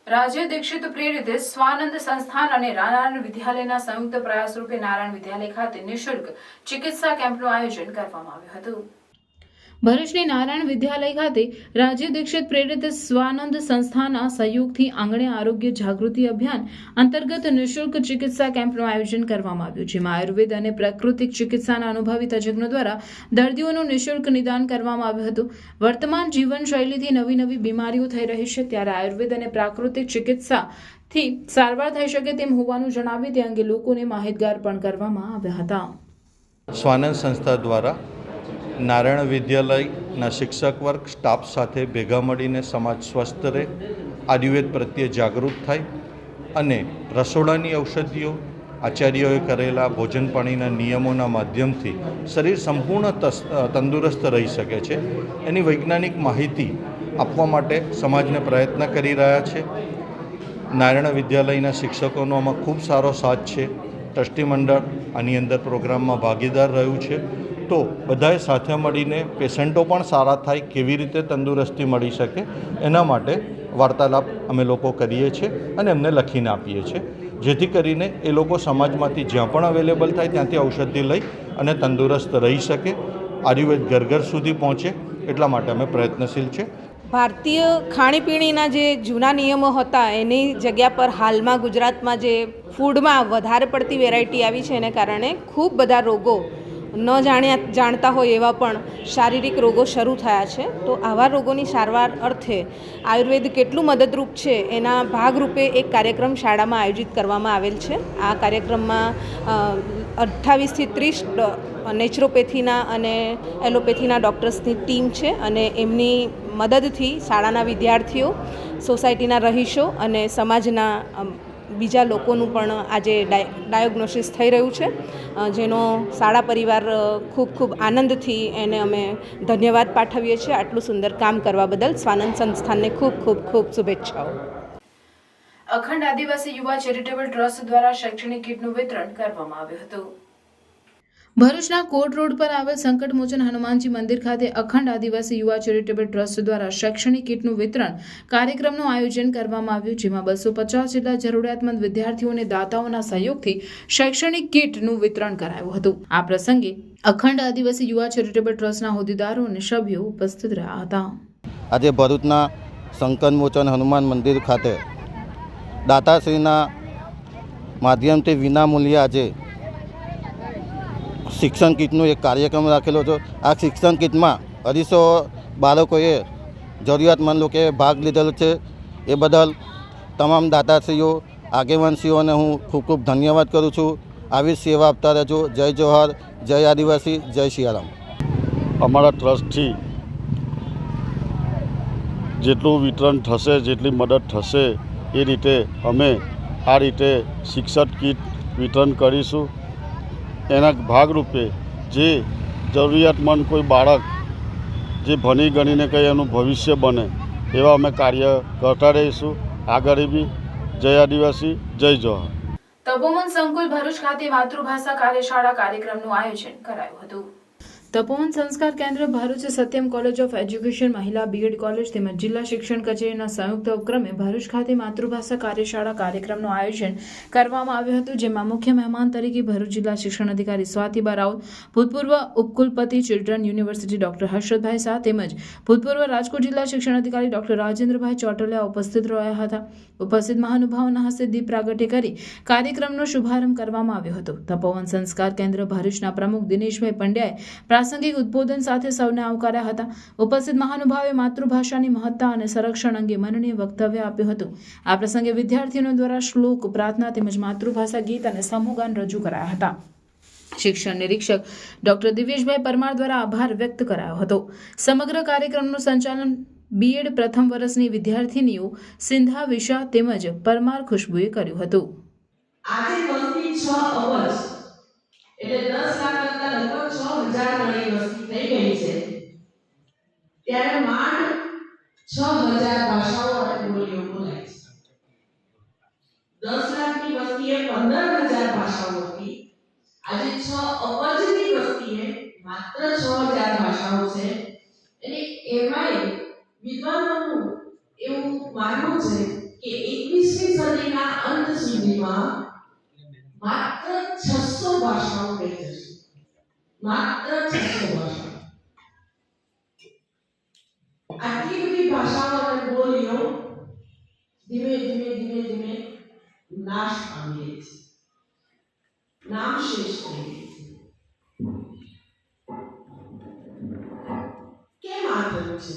Speaker 1: રાજ્ય દીક્ષિત પ્રેરિત સ્વાનંદ સંસ્થાન અને નારાયણ વિદ્યાલયના સંયુક્ત પ્રયાસ રૂપે નારાયણ વિદ્યાલય ખાતે નિઃશુલ્ક ચિકિત્સા કેમ્પનું આયોજન કરવામાં આવ્યું હતું. ભરૂચની નારાયણ વિદ્યાલય ખાતે રાજીવ દીક્ષિત પ્રેરિત સ્વાનંદ સંસ્થાના સહયોગથી આંગણે આરોગ્ય જાગૃતિ અભિયાન અંતર્ગત નિઃશુલ્ક ચિકિત્સા કેમ્પનું આયોજન કરવામાં આવ્યું, જેમાં આયુર્વેદ અને પ્રાકૃતિક ચિકિત્સાના અનુભવી તજજ્ઞો દ્વારા દર્દીઓનું નિઃશુલ્ક નિદાન કરવામાં આવ્યું હતું. વર્તમાન જીવનશૈલીથી નવી નવી બીમારીઓ થઈ રહી છે, ત્યારે આયુર્વેદ અને પ્રાકૃતિક ચિકિત્સાથી સારવાર થઈ શકે તેમ હોવાનું જણાવી તે અંગે લોકોને માહિતગાર પણ કરવામાં આવ્યા હતા.
Speaker 11: સ્વાનંદ સંસ્થા દ્વારા નારાયણ વિદ્યાલયના શિક્ષક વર્ગ સ્ટાફ સાથે ભેગા મળીને સમાજ સ્વસ્થ રહે, આયુર્વેદ પ્રત્યે જાગૃત થાય અને રસોડાની ઔષધિઓ, આચાર્યોએ કરેલા ભોજન પાણીના નિયમોના માધ્યમથી શરીર સંપૂર્ણ તંદુરસ્ત રહી શકે છે, એની વૈજ્ઞાનિક માહિતી આપવા માટે સમાજને પ્રયત્ન કરી રહ્યા છે. નારાયણ વિદ્યાલયના શિક્ષકોનો આમાં ખૂબ સારો સાથ છે. ટ્રસ્ટી મંડળ આની અંદર પ્રોગ્રામમાં ભાગીદાર રહ્યું છે. તો બધાએ સાથે મળીને પેશન્ટો પણ સારા થાય, કેવી રીતે તંદુરસ્તી મળી શકે એના માટે વાર્તાલાપ અમે લોકો કરીએ છીએ અને એમને લખીને આપીએ છીએ, જેથી કરીને એ લોકો સમાજમાંથી જ્યાં પણ અવેલેબલ થાય ત્યાંથી ઔષધિ લઈ અને તંદુરસ્ત રહી શકે, આયુર્વેદ ઘર ઘર સુધી પહોંચે, એટલા માટે અમે પ્રયત્નશીલ છે.
Speaker 12: ભારતીય ખાણીપીણીના જે જૂના નિયમો હતા એની જગ્યા પર હાલમાં ગુજરાતમાં જે ફૂડમાં વધારે પડતી વેરાયટી આવી છે, એને કારણે ખૂબ બધા રોગો ન જાણતા હોય એવા પણ શારીરિક રોગો શરૂ થયા છે. તો આવા રોગોની સારવાર અર્થે આયુર્વેદ કેટલું મદદરૂપ છે એના ભાગરૂપે એક કાર્યક્રમ શાળામાં આયોજિત કરવામાં આવેલ છે. આ કાર્યક્રમમાં 28થી 30 નેચરોપેથીના અને એલોપેથીના ડૉક્ટર્સની ટીમ છે અને એમની મદદથી શાળાના વિદ્યાર્થીઓ, સોસાયટીના રહીશો અને સમાજના બીજા લોકોનું પણ આજે ડાયગ્નોસિસ થઈ રહ્યું છે, જેનો શાળા પરિવાર ખૂબ ખૂબ આનંદથી એને અમે ધન્યવાદ પાઠવીએ છીએ. આટલું સુંદર કામ કરવા બદલ સ્વાનંદ સંસ્થાનને ખૂબ ખૂબ ખૂબ શુભેચ્છાઓ.
Speaker 1: અખંડ આદિવાસી યુવા ચેરિટેબલ ટ્રસ્ટ દ્વારા શૈક્ષણિક કીટનું વિતરણ કરવામાં આવ્યું હતું. ભરૂચના કોટ રોડ પર આવેલ સંકટમોચન હનુમાનજી મંદિર ખાતે અખંડ આદિવાસી યુવા ચેરિટેબલ ટ્રસ્ટ દ્વારા શૈક્ષણિક કીટનું વિતરણ કાર્યક્રમનું આયોજન કરવામાં આવ્યું, જેમાં 250 જેટલા જરૂરિયાતમંદ વિદ્યાર્થીઓ અને દાતાઓના સહયોગથી શૈક્ષણિક કીટનું વિતરણ કરાયું હતું. આ પ્રસંગે અખંડ આદિવાસી યુવા ચેરિટેબલ ટ્રસ્ટના હોદ્દેદારો અને સભ્યો ઉપસ્થિત રહ્યા હતા.
Speaker 13: આજે ભરૂચના સંકટમોચન હનુમાન મંદિર ખાતે દાતાશ્રીના માધ્યમથી વિનામૂલ્યે આજે શિક્ષણ કીટનો એક કાર્યક્રમ રાખેલો છે. આ શિક્ષણ કીટમાં 250 બાળકોએ, જરૂરિયાતમંદ લોકોએ ભાગ લીધેલો છે. એ બદલ તમામ દાતાશ્રીઓ, આગેવાનશ્રીઓને હું ખૂબ ખૂબ ધન્યવાદ કરું છું. આવી સેવા આપતા રહેજો. જય જોહાર, જય આદિવાસી, જય સિયારામ.
Speaker 14: અમારા ટ્રસ્ટથી જેટલું વિતરણ થશે, જેટલી મદદ થશે એ રીતે અમે આ રીતે શિક્ષક કીટ વિતરણ કરીશું. એના ભાગરૂપે જે જરૂરિયાતમંદ કોઈ બાળક જે ભણી ગણીને કંઈ એનું ભવિષ્ય બને એવા અમે કાર્ય કરતા રહીશું આગળ બી. જય આદિવાસી, જય જોહાર.
Speaker 1: તપોવન સંકુલ ભરૂચ ખાતે માતૃભાષા કાર્યશાળા કાર્યક્રમનું આયોજન કરાયું હતું. તપોવન સંસ્કાર કેન્દ્ર Bharuch, Satyam college of education, મહિલા બીએડ કોલેજ તેમજ જિલ્લા શિક્ષણ કચેરીના સંયુક્ત ઉપક્રમે ભરૂચ ખાતે માતૃભાષા કાર્યશાળા કાર્યક્રમનું આયોજન કરવામાં આવ્યું હતું, જેમાં મુખ્ય મહેમાન તરીકે ભરૂચ જિલ્લા શિક્ષણ અધિકારી સ્વાતિબા રાઉત, ભૂતપૂર્વ ઉપકુલપતિ children university doctor Harshadbhai Shah તેમજ ભૂતપૂર્વ રાજકોટ જિલ્લા શિક્ષણ અધિકારી ડોક્ટર રાજેન્દ્રભાઈ ચોટલિયા ઉપસ્થિત રહ્યા હતા. ઉપસ્થિત મહાનુભાવોના હસ્તે દીપ પ્રાગટ્ય કરી કાર્યક્રમનો શુભારંભ કરવામાં આવ્યો હતો. તપોવન સંસ્કાર કેન્દ્ર ભરૂચના પ્રમુખ દિનેશભાઈ પંડ્યાએ પ્રાસંગિક ઉદ્બોધન સાથે સૌને આવકાર્યા હતા. ઉપસ્થિત મહાનુભાવે માતૃભાષાની મહત્તા અને સંરક્ષણ અંગે માનનીય વક્તવ્ય આપ્યું હતું. આ પ્રસંગે વિદ્યાર્થીઓ દ્વારા શ્લોક, પ્રાર્થના તેમજ માતૃભાષા ગીત અને સમૂહગાન રજૂ કરાયા હતા. શિક્ષણ નિરીક્ષક ડોક્ટર દિવ્યેશભાઈ પરમાર દ્વારા આભાર વ્યક્ત કરાયો હતો. સમગ્ર કાર્યક્રમનું સંચાલન બીએડ પ્રથમ વર્ષની વિદ્યાર્થીનીઓ સિંધા વિશા તેમજ પરમાર ખુશ્બુએ કર્યું હતું.
Speaker 15: આજે વસ્તી 6 અબજ એટલે 10 લાખ કરતા લગભગ 6000 ગણી વસ્તી થઈ ગઈ છે. ત્યારે માંડ 6000 ભાષાઓ અને બોલીઓ બોલાય છે. 10 લાખની વસ્તીએ 15000 ભાષાઓ હતી. આજે 6 અબજની વસ્તીએ માત્ર 6000 ભાષાઓ છે. એટલે એમાંય વિદ્વાનોનું એવું માનવું છે કે 21મી સદીના અંત સુધીમાં માત્ર 600 ભાષાઓ રહી જશે. માત્ર 600 ભાષાઓ. આટલી બધી ભાષાઓ અને બોલીઓ ધીમે ધીમે ધીમે ધીમે નાશ પામી રહી છે, નામ શેષ થઈ રહી છે. કેમ આ થયું છે?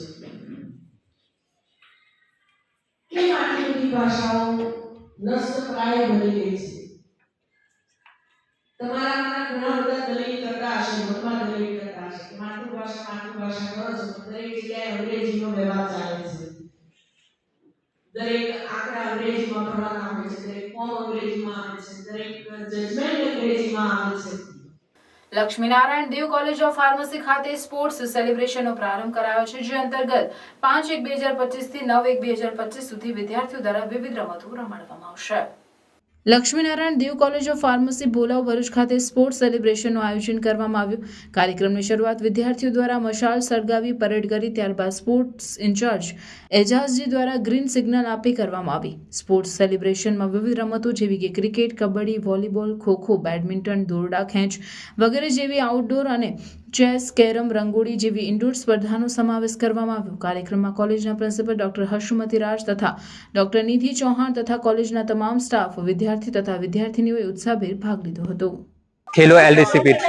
Speaker 15: કેમ આટલી બધી ભાષાઓ નષ્ટપ્રાય બની ગઈ છે? તમારામાંના ઘણા બધા દલીલ કરતા હશે, મતમાં દલીલ કરતા હશે કે માતૃભાષા કરો છો, દરેક જગ્યાએ અંગ્રેજીનો વ્યવહાર ચાલે છે, દરેક આંકડા અંગ્રેજીમાં ભરવાના આવે છે, દરેક ફોર્મ અંગ્રેજીમાં આવે છે, દરેક જજમેન્ટ અંગ્રેજીમાં આવે છે.
Speaker 1: લક્ષ્મીનારાયણ દેવ કોલેજ ઓફ ફાર્મસી ખાતે સ્પોર્ટ્સ સેલિબ્રેશનનો પ્રારંભ કરાયો છે, જે અંતર્ગત 5/1/2025 થી 9/1/2025 સુધી વિદ્યાર્થીઓ દ્વારા વિવિધ રમતો રમાડવામાં આવશે. લક્ષ્મીનારાયણ દેવ કોલેજ ઓફ ફાર્મસી બોલાવ ભરૂચ ખાતે સ્પોર્ટ્સ સેલિબ્રેશનનું આયોજન કરવામાં આવ્યું. કાર્યક્રમની શરૂઆત વિદ્યાર્થીઓ દ્વારા મશાલ સળગાવી પરેડ કરી, ત્યારબાદ સ્પોર્ટ્સ ઇન્ચાર્જ એજાઝજી દ્વારા ગ્રીન સિગ્નલ આપી કરવામાં આવી. સ્પોર્ટ્સ સેલિબ્રેશનમાં વિવિધ રમતો જેવી કે cricket, kabaddi, volleyball, kho kho, badminton, દોરડા ખેંચ વગેરે જેવી આઉટડોર અને ચેસ, કેરમ, રંગોળી જેવી ઇન્ડોર સ્પર્ધાનો સમાવેશ કરવામાં આવ્યો. કાર્યક્રમમાં કોલેજના પ્રિન્સિપલ ડોક્ટર હર્ષમતી રાજ તથા ડોક્ટર નિધિ ચૌહાણ તથા કોલેજના તમામ સ્ટાફ, વિદ્યાર્થી તથા વિદ્યાર્થીનીઓએ ઉત્સાહભેર ભાગ લીધો હતો.
Speaker 16: ખેલો LDCP3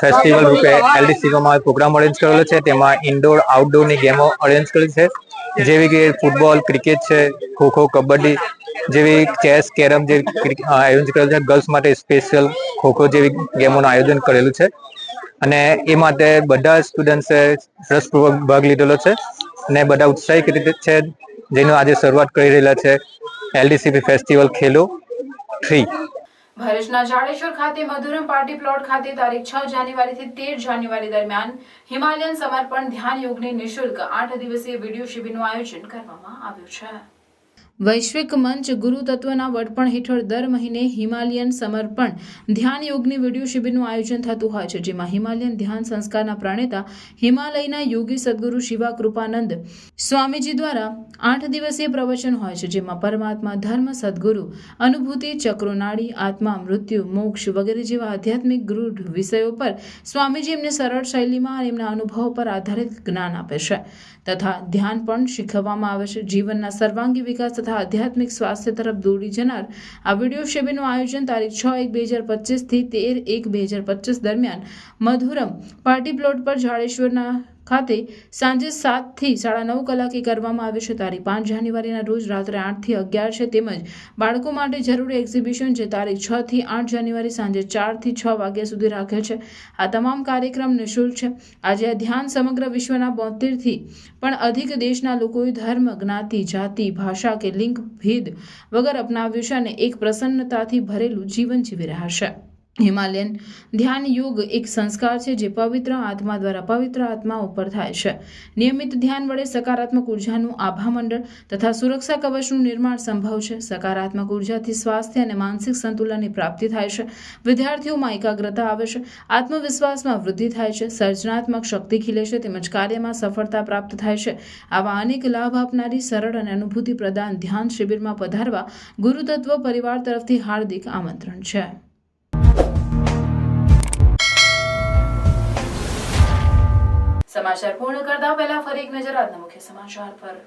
Speaker 16: ફેસ્ટિવલ રૂપે LDCમાં પ્રોગ્રામ અરેન્જ કરેલો છે. તેમાં ઇન્ડોર આઉટડોરની ગેમો અરેન્જ કરેલી છે, જેવી કે ફૂટબોલ, ક્રિકેટ છે, ખોખો, કબડ્ડી જેવી, ચેસ, કેરમ જેવી આયોજન કરેલું છે. ગર્લ્સ માટે સ્પેશિયલ ખોખો જેવી ગેમોનું આયોજન કરેલું છે અને એ માટે બધા સ્ટુડન્ટ્સે રસપૂર્વક ભાગ લીધેલો છે અને બધા ઉત્સાહિત રીતે છે, જેનો આજે શરૂઆત કરી રહેલા છે LDCP ફેસ્ટિવલ ખેલો 3.
Speaker 1: ભરૂચના જાડેશ્વર ખાતે મધુરમ પાર્ટી પ્લોટ ખાતે તારીખ 6 જાન્યુઆરીથી 13 જાન્યુઆરી દરમિયાન હિમાલયન સમર્પણ ધ્યાન યોગની નિઃશુલ્ક 8 દિવસીય વિડીયો શિબિરનું આયોજન કરવામાં આવ્યું છે. વૈશ્વિક મંચ ગુરુ તત્વના વડપણ હેઠળ દર મહિને હિમાલયન સમર્પણ ધ્યાન યોગની વિડીયો શિબિરનું આયોજન થતું હોય છે, જેમાં હિમાલયન ધ્યાન સંસ્કારના પ્રણેતા હિમાલયના યોગી સદગુરુ શિવા કૃપાનંદ સ્વામીજી દ્વારા 8 દિવસીય પ્રવચન હોય છે, જેમાં પરમાત્મા, ધર્મ, સદગુરુ, અનુભૂતિ, ચક્રોનાળી, આત્મા, મૃત્યુ, મોક્ષ વગેરે જેવા આધ્યાત્મિક ગૂઢ વિષયો પર સ્વામીજી એમને સરળ શૈલીમાં અને એમના અનુભવો પર આધારિત જ્ઞાન આપે છે તથા ધ્યાન પણ શીખવવામાં આવે છે. જીવનના સર્વાંગી વિકાસ તથા આધ્યાત્મિક સ્વાસ્થ્ય તરફ દોરી જનાર આ વિડીયો શિબિરનું આયોજન તારીખ 6/1/2025 થી 13/1/2025 દરમિયાન મધુરમ પાર્ટી પ્લોટ પર જાડેશ્વરના ખાતે સાંજે 7 થી 9:30 કલાકે કરવામાં આવે છે. તારીખ 5 જાન્યુઆરીના રોજ રાત્રે 8 થી 11 છે. તેમજ બાળકો માટે જરૂરી એક્ઝિબિશન જે તારીખ 6 થી 8 જાન્યુઆરી સાંજે 4 થી 6 વાગ્યા સુધી રાખેલ છે. આ તમામ કાર્યક્રમ નિઃશુલ્ક છે. આજે આ ધ્યાન સમગ્ર વિશ્વના 72 થી પણ અધિક દેશના લોકોએ ધર્મ, જ્ઞાતિ, જાતિ, ભાષા કે લિંગ ભેદ વગર અપનાવ્યું છે અને એક પ્રસન્નતાથી ભરેલું જીવન જીવી રહ્યા છે. હિમાલયન ધ્યાન યોગ એક સંસ્કાર છે જે પવિત્ર આત્મા દ્વારા પવિત્ર આત્મા ઉપર થાય છે. નિયમિત ધ્યાન વડે સકારાત્મક ઉર્જાનું આભામંડળ તથા સુરક્ષા કવચનું નિર્માણ સંભવ છે. સકારાત્મક ઉર્જાથી સ્વાસ્થ્ય અને માનસિક સંતુલનની પ્રાપ્તિ થાય છે. વિદ્યાર્થીઓમાં એકાગ્રતા આવે છે, આત્મવિશ્વાસમાં વૃદ્ધિ થાય છે, સર્જનાત્મક શક્તિ ખીલે છે તેમજ કાર્યમાં સફળતા પ્રાપ્ત થાય છે. આવા અનેક લાભ આપનારી સરળ અને અનુભૂતિ પ્રદાન ધ્યાન શિબિરમાં પધારવા ગુરુતત્વ પરિવાર તરફથી હાર્દિક આમંત્રણ છે. સમાચાર પૂર્ણ કરતા પહેલા ફરી એક નજર આજના મુખ્ય સમાચાર પર.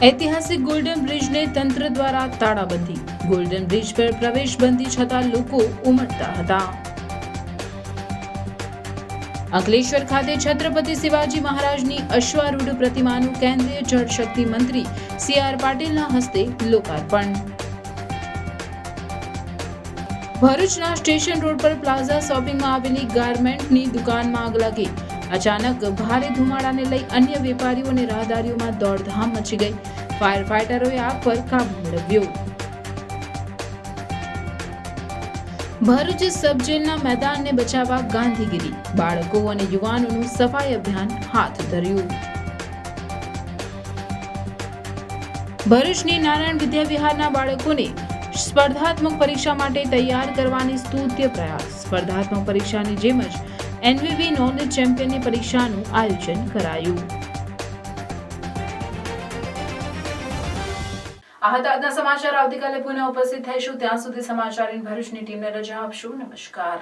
Speaker 1: ઐતિહાસિક ગોલ્ડન બ્રિજને તંત્ર દ્વારા તાળાબંધી. ગોલ્ડન બ્રિજ પર પ્રવેશબંધી છતાં લોકો ઉમટતા હતા. અંકલેશ્વર ખાતે છત્રપતિ શિવાજી મહારાજની અશ્વારૂઢ પ્રતિમાનું કેન્દ્રીય જળશક્તિ મંત્રી CR પાટીલના હસ્તે લોકાર્પણ. ભરૂચના સ્ટેશન રોડ પર પ્લાઝા શોપિંગમાં આવેલી ગાર્મેન્ટની દુકાનમાં આગ લાગી. અચાનક ભારે ધુમાડાને લઈ અન્ય વેપારીઓ અને રાહદારીઓમાં દોડધામ મચી ગઈ. ફાયર ફાઇટરોએ આગ પર કાબુ મેળવ્યો. ભરૂચ સબ જેલના મેદાનને બચાવવા ગાંધીગીરી. બાળકો અને યુવાનોનું સફાઈ અભિયાન હાથ ધર્યું. ભરૂચની નારાયણ વિદ્યા વિહારના બાળકોને સ્પર્ધાત્મક પરીક્ષા માટે તૈયાર કરવાની સ્તુત્ય પ્રયાસ. સ્પર્ધાત્મક પરીક્ષાની જેમ જ NVV નોલેજ ચેમ્પિયનની પરીક્ષાનું આયોજન કરાયું. આ હતા આજના સમાચાર. આવતીકાલે પુનઃ ઉપસ્થિત થઈશું. ત્યાં સુધી સમાચાર ઇન ભરૂચની ટીમને રજા આપશું. નમસ્કાર.